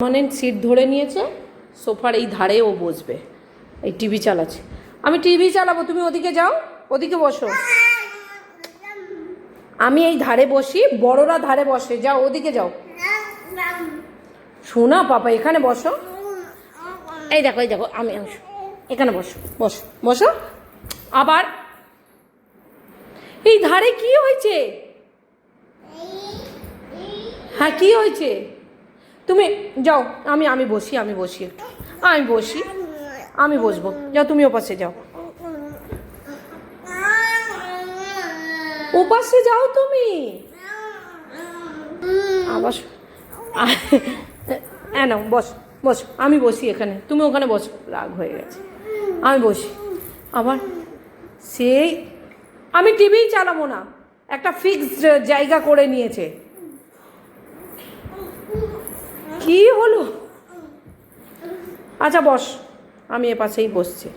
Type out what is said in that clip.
Permanent seat ধরে নিয়েছে, সোফার এই ধারে ও বসবে, এই টিভি চালাচ্ছে। আমি টিভি চালাবো, তুমি ওদিকে যাও, ওদিকে বসো। আমি এই ধারে বসি, বড়রা ধারে বসে, যাও ওদিকে যাও। শোনা পাপা, এখানে বসো। এই দেখো এই দেখো, আমি এখানে বসো, বসো বসো। আবার এই ধারে কি হয়েছে? হ্যাঁ কি হয়েছে? তুমি যাও, আমি বসি, একটু আমি বসি, আমি বসবো। যাও তুমি ওপাশে যাও, ওপাশে যাও তুমি। আবার না, বস বস, আমি বসি এখানে, তুমি ওখানে বসো। রাগ হয়ে গেছে, আমি বসি। আবার সেই আমি টিভি চালাবো না, একটা ফিক্সড জায়গা করে নিয়েছে। কি হলো? আচ্ছা বস, আমি এ পাশেই বসছি।